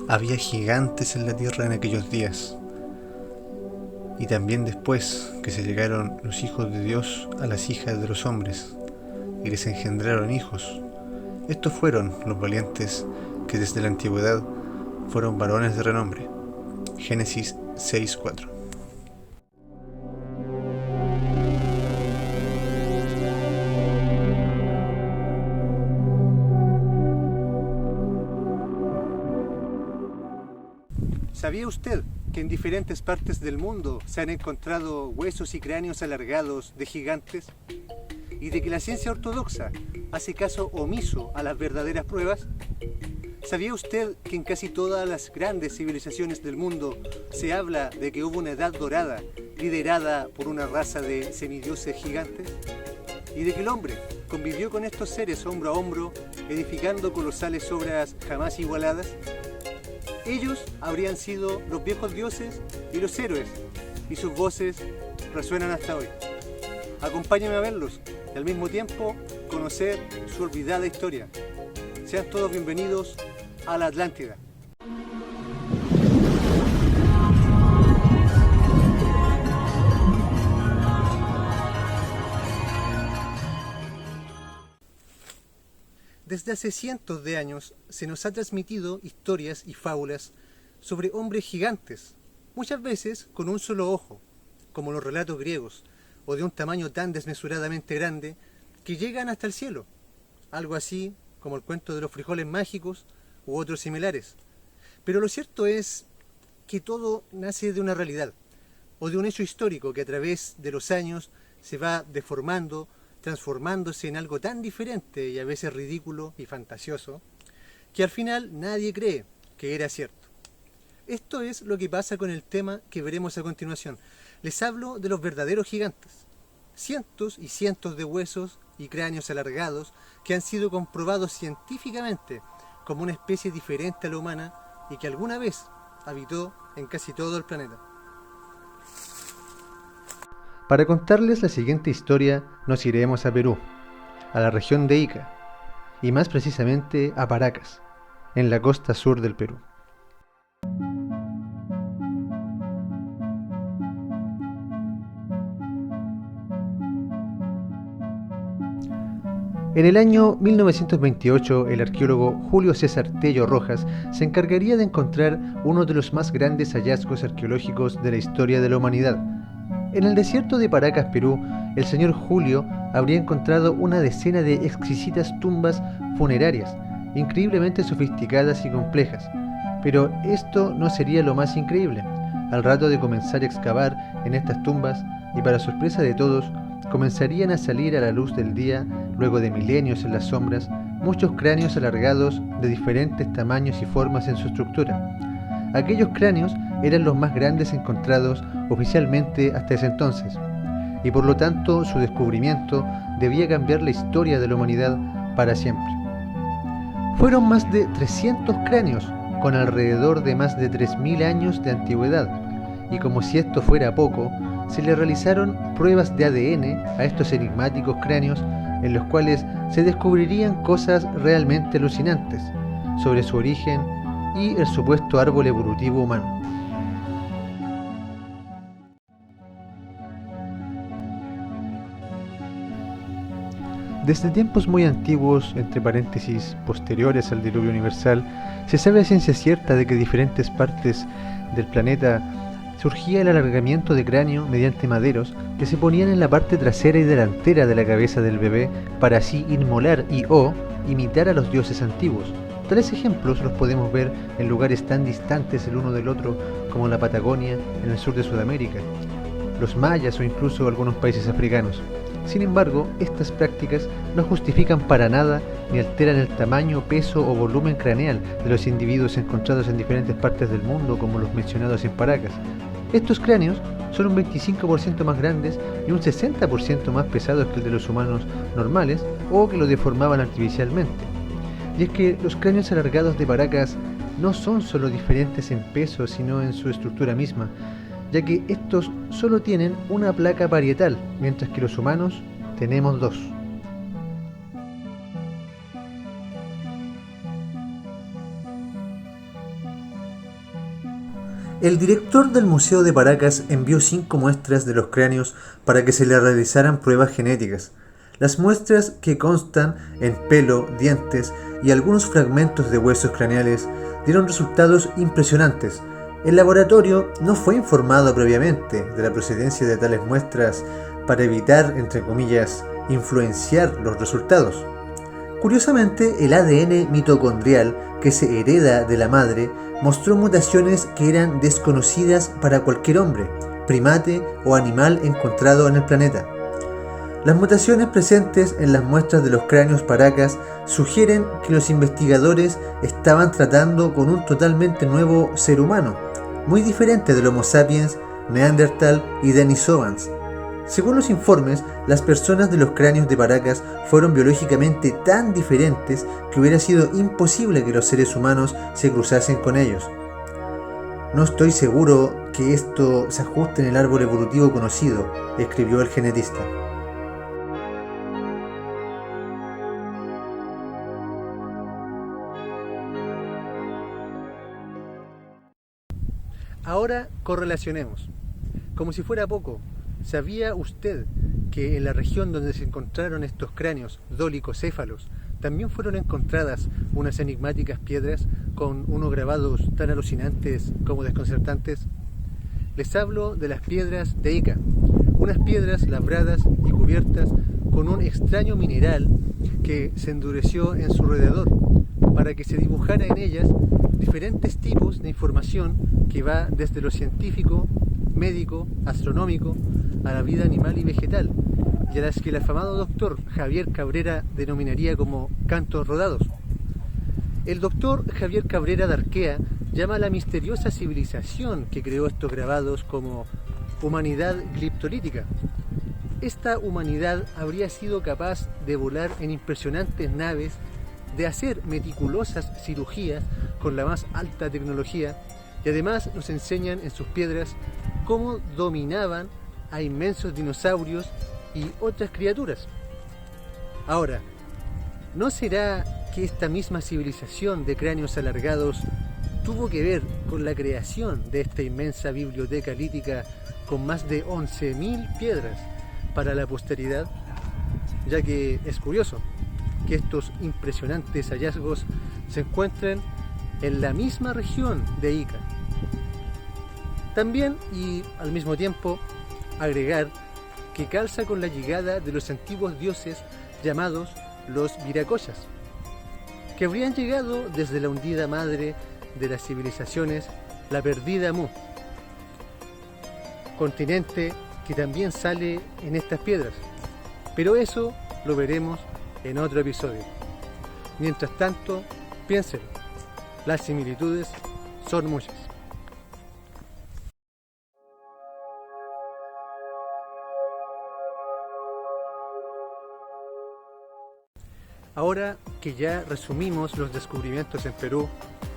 Había gigantes en la tierra en aquellos días, y también después que se llegaron los hijos de Dios a las hijas de los hombres, y les engendraron hijos. Estos fueron los valientes que desde la antigüedad fueron varones de renombre. Génesis 6:4. ¿Sabía usted que en diferentes partes del mundo se han encontrado huesos y cráneos alargados de gigantes? ¿Y de que la ciencia ortodoxa hace caso omiso a las verdaderas pruebas? ¿Sabía usted que en casi todas las grandes civilizaciones del mundo se habla de que hubo una edad dorada liderada por una raza de semidioses gigantes? ¿Y de que el hombre convivió con estos seres hombro a hombro, edificando colosales obras jamás igualadas? Ellos habrían sido los viejos dioses y los héroes, y sus voces resuenan hasta hoy. Acompáñenme a verlos y al mismo tiempo conocer su olvidada historia. Sean todos bienvenidos a la Atlántida. Desde hace cientos de años se nos ha transmitido historias y fábulas sobre hombres gigantes, muchas veces con un solo ojo, como los relatos griegos, o de un tamaño tan desmesuradamente grande que llegan hasta el cielo, algo así como el cuento de los frijoles mágicos u otros similares. Pero lo cierto es que todo nace de una realidad, o de un hecho histórico que a través de los años se va deformando, transformándose en algo tan diferente y a veces ridículo y fantasioso, que al final nadie cree que era cierto. Esto es lo que pasa con el tema que veremos a continuación. Les hablo de los verdaderos gigantes. Cientos y cientos de huesos y cráneos alargados que han sido comprobados científicamente como una especie diferente a la humana y que alguna vez habitó en casi todo el planeta. Para contarles la siguiente historia nos iremos a Perú, a la región de Ica, y más precisamente a Paracas, en la costa sur del Perú. En el año 1928, el arqueólogo Julio César Tello Rojas se encargaría de encontrar uno de los más grandes hallazgos arqueológicos de la historia de la humanidad. En el desierto de Paracas, Perú, el señor Julio habría encontrado una decena de exquisitas tumbas funerarias, increíblemente sofisticadas y complejas. Pero esto no sería lo más increíble. Al rato de comenzar a excavar en estas tumbas, y para sorpresa de todos, comenzarían a salir a la luz del día, luego de milenios en las sombras, muchos cráneos alargados de diferentes tamaños y formas en su estructura. Aquellos cráneos eran los más grandes encontrados oficialmente hasta ese entonces, y por lo tanto su descubrimiento debía cambiar la historia de la humanidad para siempre. Fueron más de 300 cráneos, con alrededor de más de 3000 años de antigüedad, y como si esto fuera poco, se le realizaron pruebas de ADN a estos enigmáticos cráneos en los cuales se descubrirían cosas realmente alucinantes sobre su origen y el supuesto árbol evolutivo humano. Desde tiempos muy antiguos, entre paréntesis, posteriores al diluvio universal, se sabe a ciencia cierta de que en diferentes partes del planeta surgía el alargamiento de cráneo mediante maderos que se ponían en la parte trasera y delantera de la cabeza del bebé para así inmolar y o imitar a los dioses antiguos. Tales ejemplos los podemos ver en lugares tan distantes el uno del otro como la Patagonia en el sur de Sudamérica, los mayas o incluso algunos países africanos. Sin embargo, estas prácticas no justifican para nada ni alteran el tamaño, peso o volumen craneal de los individuos encontrados en diferentes partes del mundo como los mencionados en Paracas. Estos cráneos son un 25% más grandes y un 60% más pesados que el de los humanos normales o que lo deformaban artificialmente. Y es que los cráneos alargados de Paracas no son solo diferentes en peso, sino en su estructura misma, ya que estos solo tienen una placa parietal, mientras que los humanos tenemos dos. El director del Museo de Paracas envió 5 muestras de los cráneos para que se le realizaran pruebas genéticas. Las muestras, que constan en pelo, dientes y algunos fragmentos de huesos craneales, dieron resultados impresionantes. El laboratorio no fue informado previamente de la procedencia de tales muestras para evitar, entre comillas, influenciar los resultados. Curiosamente, el ADN mitocondrial que se hereda de la madre mostró mutaciones que eran desconocidas para cualquier hombre, primate o animal encontrado en el planeta. Las mutaciones presentes en las muestras de los cráneos Paracas sugieren que los investigadores estaban tratando con un totalmente nuevo ser humano, muy diferente del Homo sapiens, Neandertal y Denisovans. Según los informes, las personas de los cráneos de Paracas fueron biológicamente tan diferentes que hubiera sido imposible que los seres humanos se cruzasen con ellos. No estoy seguro que esto se ajuste en el árbol evolutivo conocido, escribió el genetista. Ahora correlacionemos. Como si fuera poco, ¿sabía usted que en la región donde se encontraron estos cráneos dólicocéfalos también fueron encontradas unas enigmáticas piedras con unos grabados tan alucinantes como desconcertantes? Les hablo de las piedras de Ica, unas piedras labradas y cubiertas con un extraño mineral que se endureció en su alrededor para que se dibujara en ellas diferentes tipos de información que va desde lo científico, médico, astronómico, a la vida animal y vegetal, y a las que el afamado doctor Javier Cabrera denominaría como cantos rodados. El doctor Javier Cabrera de Arquea llama a la misteriosa civilización que creó estos grabados como humanidad gliptolítica. Esta humanidad habría sido capaz de volar en impresionantes naves, de hacer meticulosas cirugías con la más alta tecnología, y además nos enseñan en sus piedras cómo dominaban a inmensos dinosaurios y otras criaturas. Ahora, ¿no será que esta misma civilización de cráneos alargados tuvo que ver con la creación de esta inmensa biblioteca lítica con más de 11.000 piedras para la posteridad? Ya que es curioso que estos impresionantes hallazgos se encuentren en la misma región de Ica. También, y al mismo tiempo, agregar que calza con la llegada de los antiguos dioses llamados los Viracochas, que habrían llegado desde la hundida madre de las civilizaciones, la perdida Mu, continente que también sale en estas piedras, pero eso lo veremos en otro episodio. Mientras tanto, piénselo, las similitudes son muchas. Ahora que ya resumimos los descubrimientos en Perú,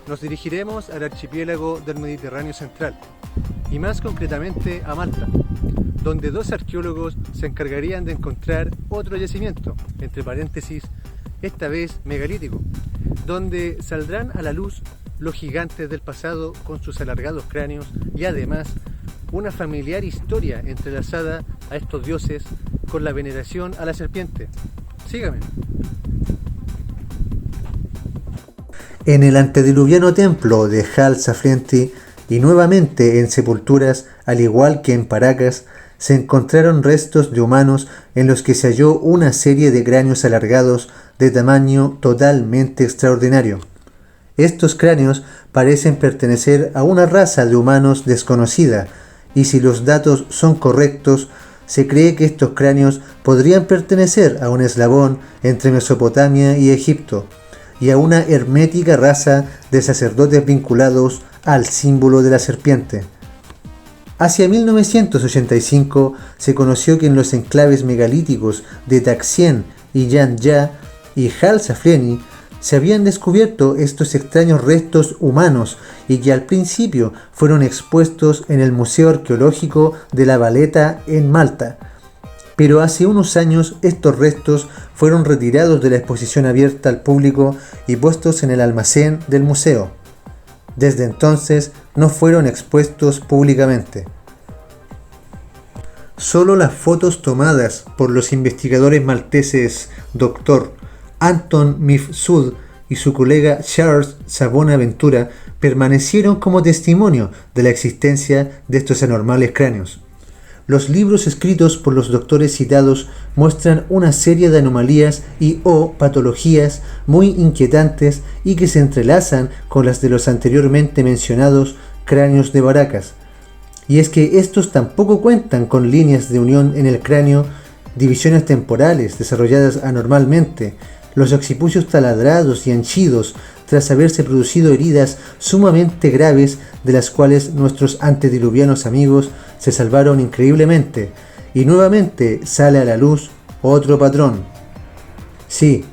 nos dirigiremos al archipiélago del Mediterráneo Central, y más concretamente a Malta, donde 2 arqueólogos se encargarían de encontrar otro yacimiento, entre paréntesis, esta vez megalítico, donde saldrán a la luz los gigantes del pasado con sus alargados cráneos y además una familiar historia entrelazada a estos dioses con la veneración a la serpiente. Sígame. En el antediluviano templo de Hal Saflienti y nuevamente en sepulturas, al igual que en Paracas, se encontraron restos de humanos en los que se halló una serie de cráneos alargados de tamaño totalmente extraordinario. Estos cráneos parecen pertenecer a una raza de humanos desconocida, y si los datos son correctos, se cree que estos cráneos podrían pertenecer a un eslabón entre Mesopotamia y Egipto, y a una hermética raza de sacerdotes vinculados al símbolo de la serpiente. Hacia 1985 se conoció que en los enclaves megalíticos de Taxien y Yanya y Hal Saflieni se habían descubierto estos extraños restos humanos y que al principio fueron expuestos en el Museo Arqueológico de La Valetta en Malta. Pero hace unos años estos restos fueron retirados de la exposición abierta al público y puestos en el almacén del museo. Desde entonces no fueron expuestos públicamente. Solo las fotos tomadas por los investigadores malteses Dr. Anton Mifsud y su colega Charles Savona Ventura permanecieron como testimonio de la existencia de estos anormales cráneos. Los libros escritos por los doctores citados muestran una serie de anomalías o patologías muy inquietantes y que se entrelazan con las de los anteriormente mencionados cráneos de Baracas. Y es que estos tampoco cuentan con líneas de unión en el cráneo, divisiones temporales desarrolladas anormalmente, los occipucios taladrados y henchidos tras haberse producido heridas sumamente graves de las cuales nuestros antediluvianos amigos se salvaron increíblemente, y nuevamente sale a la luz otro patrón. Sí,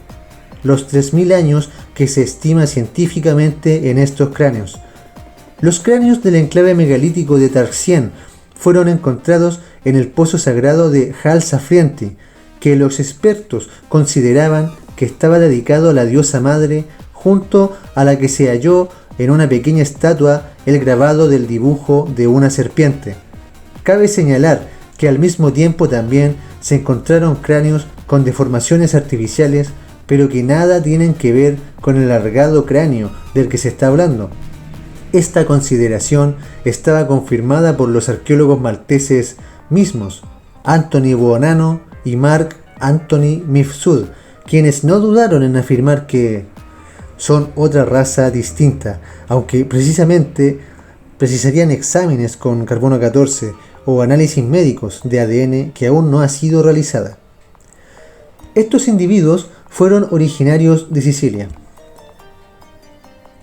los 3000 años que se estima científicamente en estos cráneos. Los cráneos del enclave megalítico de Tarxien fueron encontrados en el pozo sagrado de Hal Safrienti, que los expertos consideraban que estaba dedicado a la diosa madre, junto a la que se halló en una pequeña estatua el grabado del dibujo de una serpiente. Cabe señalar que al mismo tiempo también se encontraron cráneos con deformaciones artificiales, pero que nada tienen que ver con el alargado cráneo del que se está hablando. Esta consideración estaba confirmada por los arqueólogos malteses mismos, Anthony Buonanno y Mark Anthony Mifsud, quienes no dudaron en afirmar que son otra raza distinta, aunque precisamente precisarían exámenes con carbono 14 o análisis médicos de ADN que aún no ha sido realizada. Estos individuos fueron originarios de Sicilia.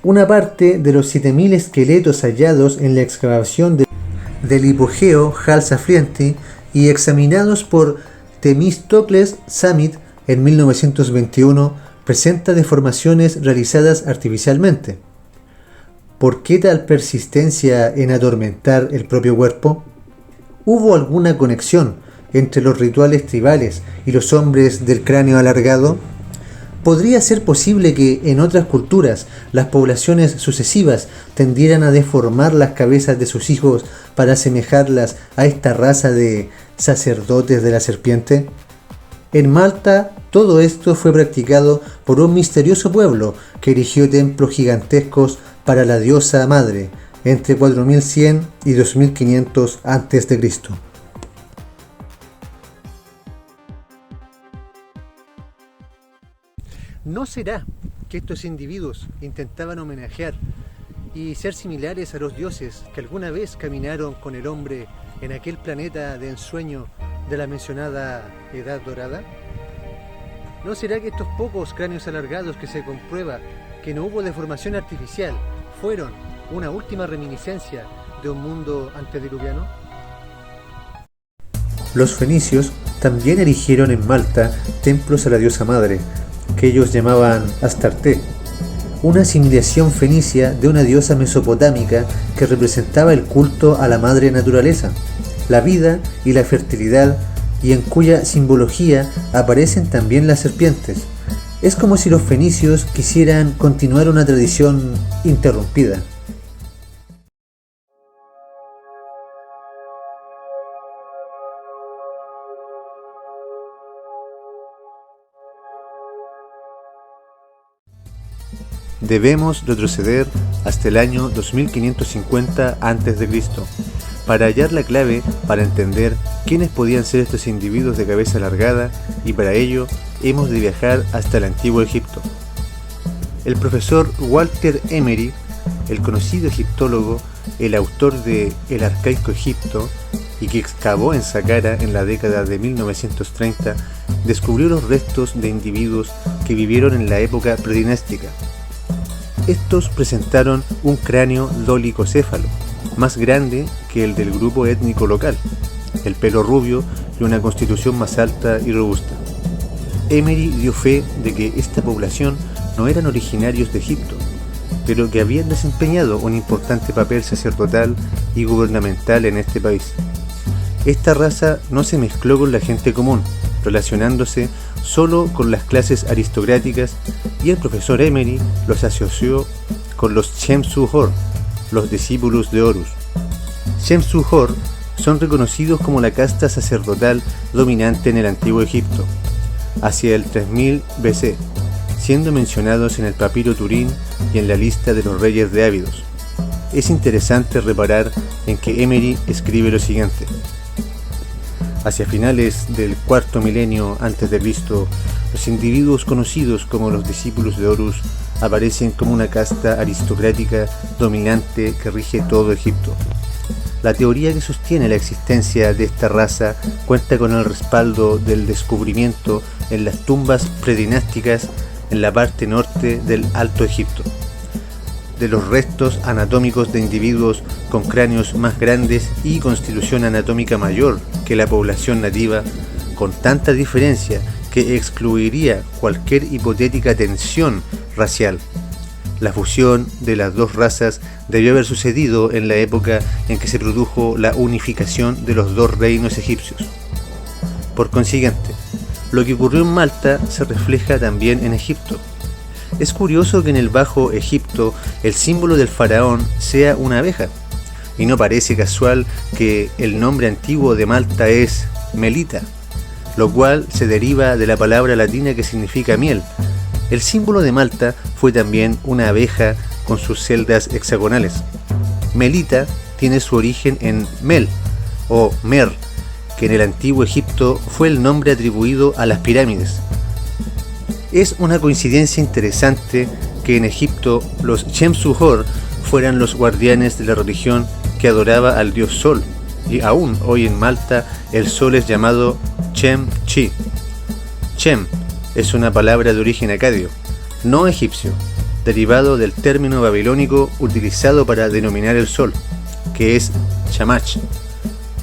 Una parte de los 7000 esqueletos hallados en la excavación del hipogeo Hal Safrienti y examinados por Themistocles Samit en 1921 presenta deformaciones realizadas artificialmente. ¿Por qué tal persistencia en atormentar el propio cuerpo? ¿Hubo alguna conexión entre los rituales tribales y los hombres del cráneo alargado? ¿Podría ser posible que en otras culturas las poblaciones sucesivas tendieran a deformar las cabezas de sus hijos para asemejarlas a esta raza de sacerdotes de la serpiente? En Malta, todo esto fue practicado por un misterioso pueblo que erigió templos gigantescos para la diosa madre entre 4100 y 2500 a.C. ¿No será que estos individuos intentaban homenajear y ser similares a los dioses que alguna vez caminaron con el hombre en aquel planeta de ensueño de la mencionada Edad Dorada? ¿No será que estos pocos cráneos alargados que se comprueba que no hubo deformación artificial fueron una última reminiscencia de un mundo antediluviano? Los fenicios también erigieron en Malta templos a la diosa madre, que ellos llamaban Astarte, una asimilación fenicia de una diosa mesopotámica que representaba el culto a la madre naturaleza, la vida y la fertilidad, y en cuya simbología aparecen también las serpientes. Es como si los fenicios quisieran continuar una tradición interrumpida. Debemos retroceder hasta el año 2550 a.C. para hallar la clave para entender quiénes podían ser estos individuos de cabeza alargada, y para ello hemos de viajar hasta el antiguo Egipto. El profesor Walter Emery, el conocido egiptólogo, el autor de El arcaico Egipto, y que excavó en Saqqara en la década de 1930, descubrió los restos de individuos que vivieron en la época predinástica. Estos presentaron un cráneo dolicocéfalo, más grande que el del grupo étnico local, el pelo rubio y una constitución más alta y robusta. Emery dio fe de que esta población no eran originarios de Egipto, pero que habían desempeñado un importante papel sacerdotal y gubernamental en este país. Esta raza no se mezcló con la gente común, relacionándose solo con las clases aristocráticas, y el profesor Emery los asoció con los Shem-Su-Hor, los discípulos de Horus. Shem-Su-Hor son reconocidos como la casta sacerdotal dominante en el antiguo Egipto, hacia el 3000 BC, siendo mencionados en el papiro Turín y en la lista de los reyes de Ábidos. Es interesante reparar en que Emery escribe lo siguiente: hacia finales del cuarto milenio antes de Cristo, los individuos conocidos como los discípulos de Horus aparecen como una casta aristocrática dominante que rige todo Egipto. La teoría que sostiene la existencia de esta raza cuenta con el respaldo del descubrimiento en las tumbas predinásticas en la parte norte del Alto Egipto, de los restos anatómicos de individuos con cráneos más grandes y constitución anatómica mayor que la población nativa, con tanta diferencia que excluiría cualquier hipotética tensión racial. La fusión de las dos razas debió haber sucedido en la época en que se produjo la unificación de los dos reinos egipcios. Por consiguiente, lo que ocurrió en Malta se refleja también en Egipto. Es curioso que en el Bajo Egipto el símbolo del faraón sea una abeja, y no parece casual que el nombre antiguo de Malta es Melita, lo cual se deriva de la palabra latina que significa miel. El símbolo de Malta fue también una abeja con sus celdas hexagonales. Melita tiene su origen en Mel o Mer, que en el antiguo Egipto fue el nombre atribuido a las pirámides. Es una coincidencia interesante que en Egipto los Shem-Su-Hor fueran los guardianes de la religión que adoraba al dios Sol, y aún hoy en Malta el sol es llamado Chem-Chi. Chem es una palabra de origen acadio, no egipcio, derivado del término babilónico utilizado para denominar el sol, que es Chamach.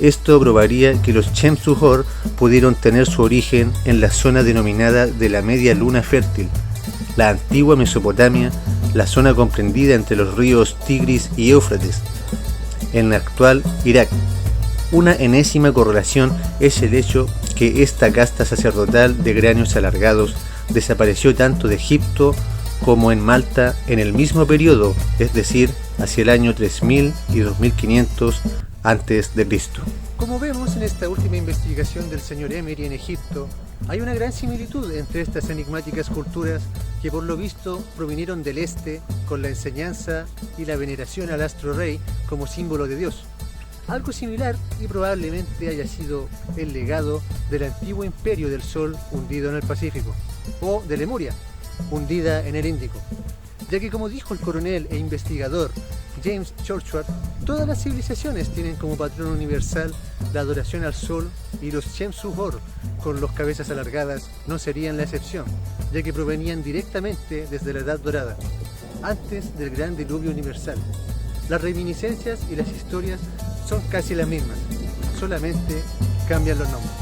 Esto probaría que los Shem-Su-Hor pudieron tener su origen en la zona denominada de la Media Luna Fértil, la antigua Mesopotamia, la zona comprendida entre los ríos Tigris y Éufrates, en el actual Irak. Una enésima correlación es el hecho que esta casta sacerdotal de cráneos alargados desapareció tanto de Egipto como en Malta en el mismo periodo, es decir, hacia el año 3000 y 2500 antes de Cristo. Como vemos en esta última investigación del señor Emery en Egipto, hay una gran similitud entre estas enigmáticas culturas que por lo visto provinieron del este con la enseñanza y la veneración al astro rey como símbolo de Dios. Algo similar y probablemente haya sido el legado del antiguo imperio del Sol hundido en el Pacífico, o de Lemuria, hundida en el Índico, ya que como dijo el coronel e investigador James Churchward, todas las civilizaciones tienen como patrón universal la adoración al Sol, y los Shem-Su-Hor, con las cabezas alargadas, no serían la excepción, ya que provenían directamente desde la Edad Dorada, antes del gran diluvio universal. Las reminiscencias y las historias son casi las mismas, solamente cambian los nombres.